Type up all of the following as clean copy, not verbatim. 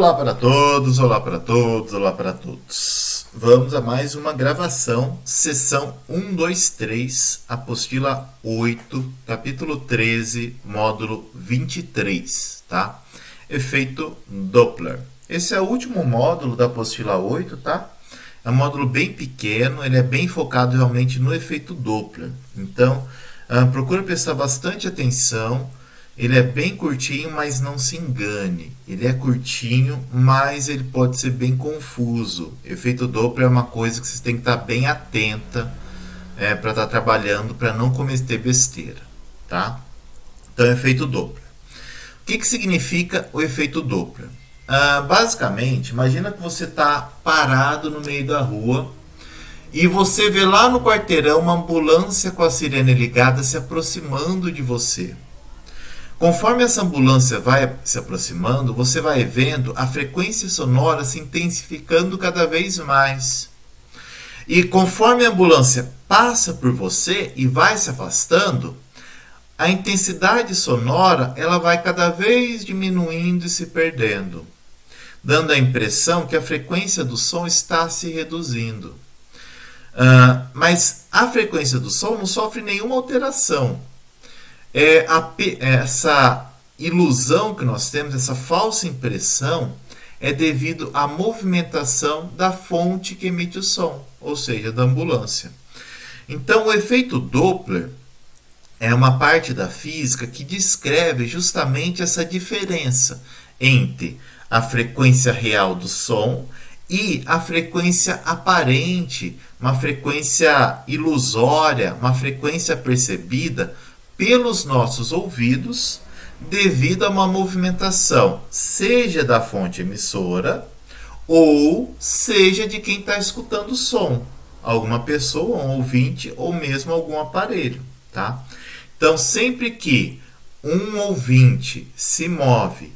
Olá para todos, olá para todos, olá para todos. Vamos a mais uma gravação, sessão 123, apostila 8, capítulo 13, módulo 23, tá? Efeito Doppler. Esse é o último módulo da apostila 8, tá? É um módulo bem pequeno, ele é bem focado realmente no efeito Doppler. Então, procura prestar bastante atenção. Ele é bem curtinho, mas não se engane. Ele é curtinho, mas ele pode ser bem confuso. Efeito Doppler é uma coisa que você tem que estar bem atenta para estar trabalhando, para não cometer besteira, tá? Então, efeito Doppler. O que significa o efeito Doppler? Basicamente, imagina que você está parado no meio da rua e você vê lá no quarteirão uma ambulância com a sirene ligada se aproximando de você. Conforme essa ambulância vai se aproximando, você vai vendo a frequência sonora se intensificando cada vez mais. E conforme a ambulância passa por você e vai se afastando, a intensidade sonora ela vai cada vez diminuindo e se perdendo, dando a impressão que a frequência do som está se reduzindo. Mas a frequência do som não sofre nenhuma alteração. Essa ilusão que nós temos, essa falsa impressão, é devido à movimentação da fonte que emite o som, ou seja, da ambulância. Então, o efeito Doppler é uma parte da física que descreve justamente essa diferença entre a frequência real do som e a frequência aparente, uma frequência ilusória, uma frequência percebida pelos nossos ouvidos devido a uma movimentação, seja da fonte emissora ou seja de quem está escutando o som, alguma pessoa, um ouvinte ou mesmo algum aparelho, tá? Então, sempre que um ouvinte se move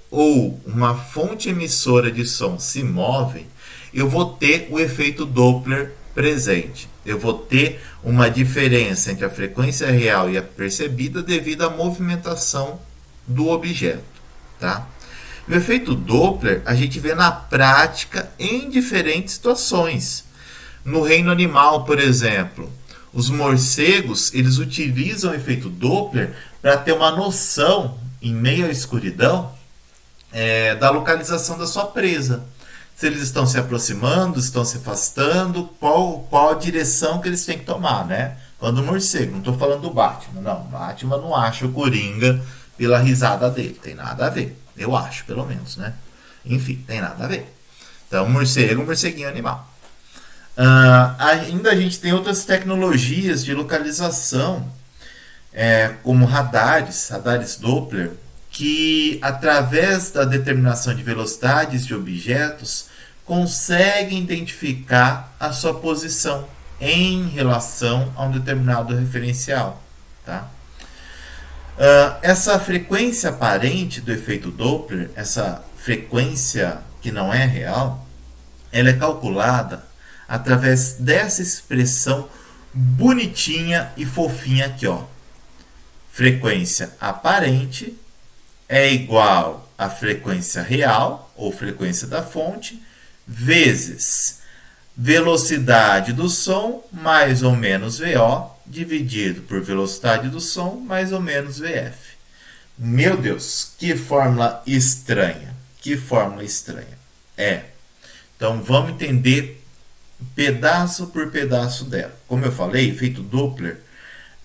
ou uma fonte emissora de som se move, eu vou ter o efeito Doppler presente. Eu vou ter uma diferença entre a frequência real e a percebida devido à movimentação do objeto, tá? O efeito Doppler a gente vê na prática em diferentes situações. No reino animal, por exemplo, os morcegos eles utilizam o efeito Doppler para ter uma noção, em meio à escuridão, da localização da sua presa. Se eles estão se aproximando, estão se afastando, qual a direção que eles têm que tomar, né? Quando o morcego, não estou falando do Batman, não. O Batman não acha o Coringa pela risada dele, tem nada a ver. Eu acho, pelo menos, né? Enfim, tem nada a ver. Então, morcego, morceguinho animal. Ainda a gente tem outras tecnologias de localização, como radares Doppler, que através da determinação de velocidades de objetos conseguem identificar a sua posição em relação a um determinado referencial, tá? Essa frequência aparente do efeito Doppler, essa frequência que não é real, ela é calculada através dessa expressão bonitinha e fofinha aqui, ó. Frequência aparente é igual à frequência real, ou frequência da fonte, vezes velocidade do som, mais ou menos VO, dividido por velocidade do som, mais ou menos VF. Meu Deus, que fórmula estranha. Que fórmula estranha. Então, vamos entender pedaço por pedaço dela. Como eu falei, efeito Doppler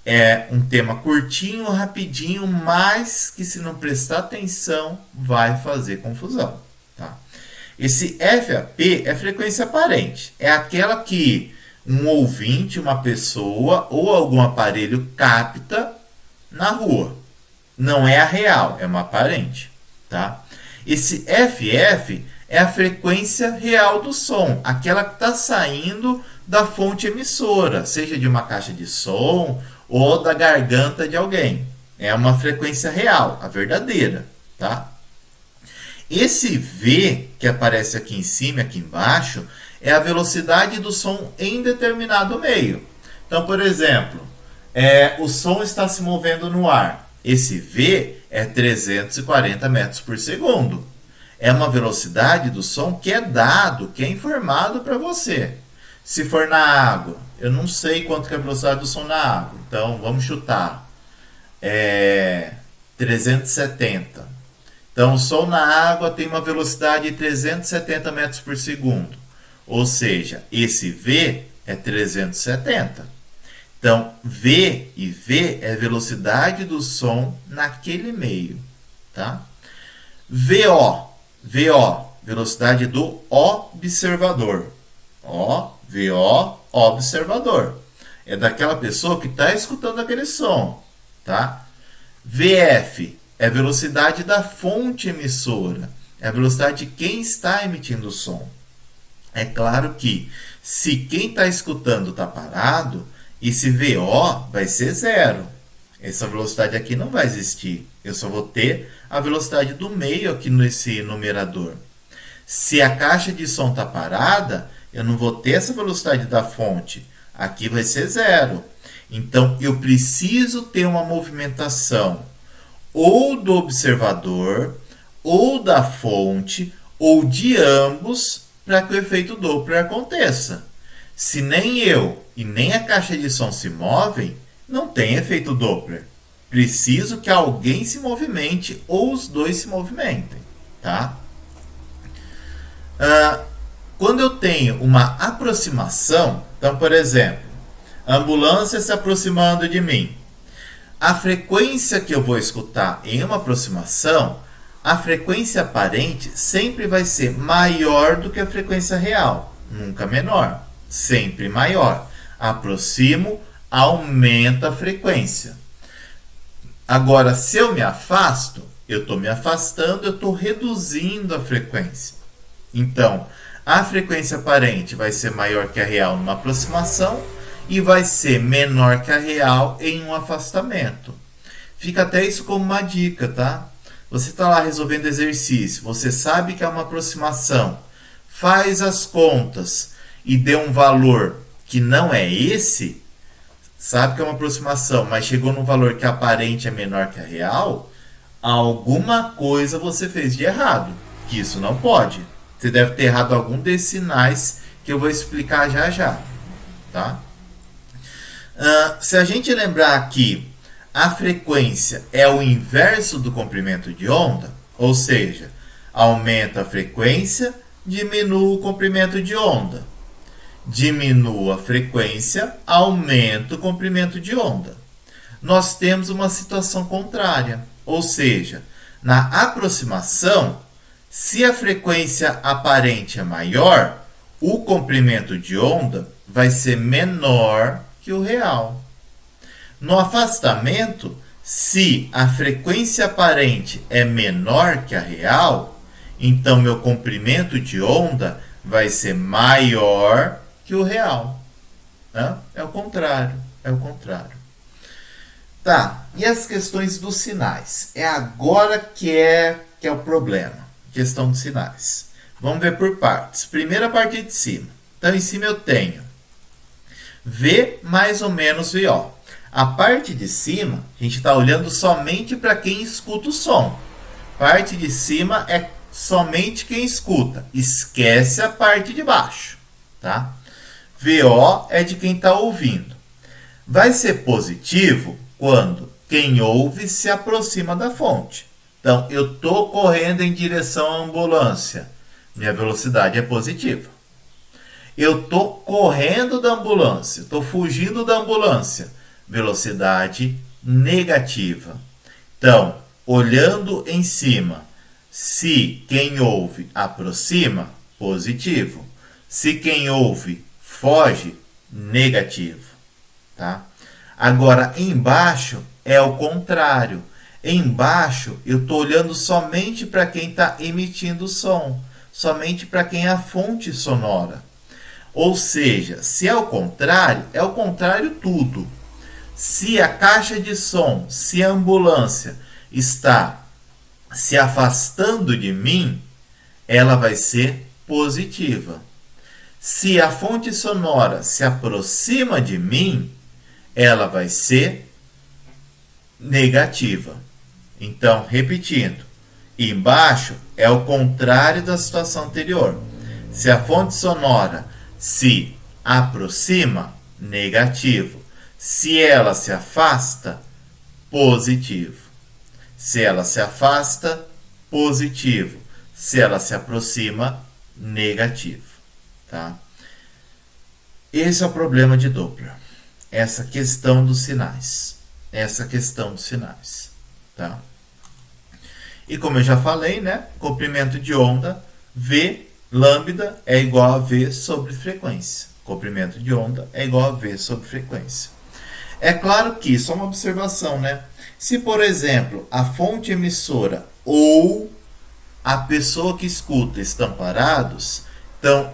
é um tema curtinho, rapidinho, mas que se não prestar atenção vai fazer confusão, tá? Esse FAP é frequência aparente, é aquela que um ouvinte, uma pessoa ou algum aparelho capta na rua. Não é a real, é uma aparente, tá? Esse FF é a frequência real do som, aquela que está saindo da fonte emissora, seja de uma caixa de som ou da garganta de alguém. É uma frequência real, a verdadeira, tá? Esse V que aparece aqui em cima e aqui embaixo é a velocidade do som em determinado meio. Então, por exemplo, o som está se movendo no ar. Esse V é 340 metros por segundo. é uma velocidade do som que é dado, que é informado para você. Se for na água, eu não sei quanto que é a velocidade do som na água, então vamos chutar. 370. Então o som na água tem uma velocidade de 370 metros por segundo. Ou seja, esse V é 370. Então, V e V é a velocidade do som naquele meio. Tá? VO, velocidade do observador. VO, observador. É daquela pessoa que está escutando aquele som. Tá? VF é a velocidade da fonte emissora. É a velocidade de quem está emitindo o som. É claro que se quem está escutando está parado, esse VO vai ser zero. Essa velocidade aqui não vai existir. Eu só vou ter a velocidade do meio aqui nesse numerador. Se a caixa de som está parada, eu não vou ter essa velocidade da fonte. Aqui vai ser zero. Então, eu preciso ter uma movimentação ou do observador, ou da fonte, ou de ambos, para que o efeito Doppler aconteça. Se nem eu e nem a caixa de som se movem, não tem efeito Doppler. Preciso que alguém se movimente ou os dois se movimentem. Tá? Quando eu tenho uma aproximação, então, por exemplo, a ambulância se aproximando de mim, a frequência que eu vou escutar em uma aproximação, a frequência aparente sempre vai ser maior do que a frequência real, nunca menor, sempre maior. Aproximo, aumenta a frequência. Agora, se eu me afasto, eu estou me afastando, eu estou reduzindo a frequência. Então, a frequência aparente vai ser maior que a real numa aproximação e vai ser menor que a real em um afastamento. Fica até isso como uma dica, tá? Você está lá resolvendo exercício, você sabe que é uma aproximação, faz as contas e dê um valor que não é esse, sabe que é uma aproximação, mas chegou num valor que aparente é menor que a real, alguma coisa você fez de errado, que isso não pode. Você deve ter errado algum desses sinais que eu vou explicar já já. Tá? Se a gente lembrar que a frequência é o inverso do comprimento de onda, ou seja, aumenta a frequência, diminui o comprimento de onda. Diminua a frequência, aumenta o comprimento de onda. Nós temos uma situação contrária, ou seja, na aproximação, se a frequência aparente é maior, o comprimento de onda vai ser menor que o real. No afastamento, se a frequência aparente é menor que a real, então meu comprimento de onda vai ser maior que o real. Né? É o contrário. Tá, e as questões dos sinais? É agora que é o problema. Questão dos sinais. Vamos ver por partes. Primeiro a parte de cima. Então, em cima eu tenho V mais ou menos VO. A parte de cima, a gente está olhando somente para quem escuta o som. Parte de cima é somente quem escuta. Esquece a parte de baixo. Tá? VO é de quem está ouvindo. Vai ser positivo quando quem ouve se aproxima da fonte. Então, eu estou correndo em direção à ambulância. Minha velocidade é positiva. Eu estou correndo da ambulância. Estou fugindo da ambulância. Velocidade negativa. Então, olhando em cima, se quem ouve aproxima, positivo. Se quem ouve foge, negativo. Tá? Agora, embaixo é o contrário. Embaixo, eu estou olhando somente para quem está emitindo o som. Somente para quem é a fonte sonora. Ou seja, se é o contrário tudo. Se a caixa de som, se a ambulância está se afastando de mim, ela vai ser positiva. Se a fonte sonora se aproxima de mim, ela vai ser negativa. Então, repetindo, E embaixo é o contrário da situação anterior. Se a fonte sonora se aproxima, negativo. Se ela se afasta, positivo. Se ela se afasta, positivo. Se ela se aproxima, negativo. Tá? Esse é o problema de Doppler. Essa questão dos sinais. Tá? E como eu já falei, né? Comprimento de onda, V lambda é igual a V sobre frequência. Comprimento de onda é igual a V sobre frequência. É claro que, só uma observação, né? Se, por exemplo, a fonte emissora ou a pessoa que escuta estão parados, então,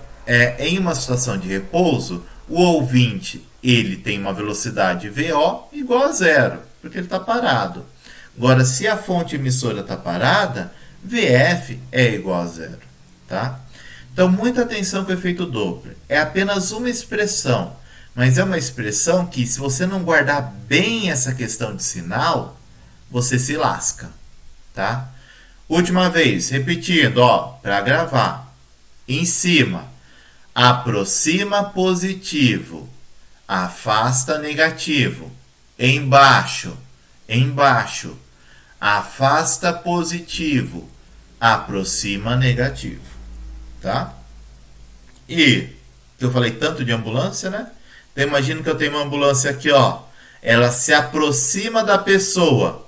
em uma situação de repouso, o ouvinte ele tem uma velocidade VO igual a zero, porque ele está parado. Agora, se a fonte emissora está parada, VF é igual a zero. Tá? Então, muita atenção com o efeito Doppler. É apenas uma expressão, mas é uma expressão que, se você não guardar bem essa questão de sinal, você se lasca. Tá? Última vez, repetindo, para gravar. Em cima, aproxima positivo, afasta negativo. Embaixo, afasta positivo, aproxima negativo. Tá? E eu falei tanto de ambulância, né? Então imagina que eu tenho uma ambulância aqui, ela se aproxima da pessoa,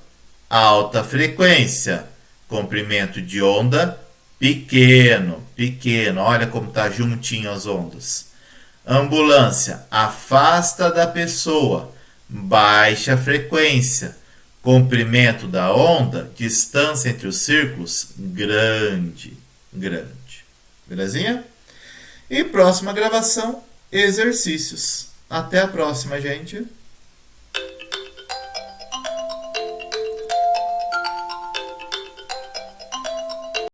alta frequência, comprimento de onda pequeno, olha como tá juntinho as ondas. Ambulância, afasta da pessoa, baixa frequência, comprimento da onda, distância entre os círculos, grande. Belezinha? E próxima gravação, exercícios. Até a próxima, gente.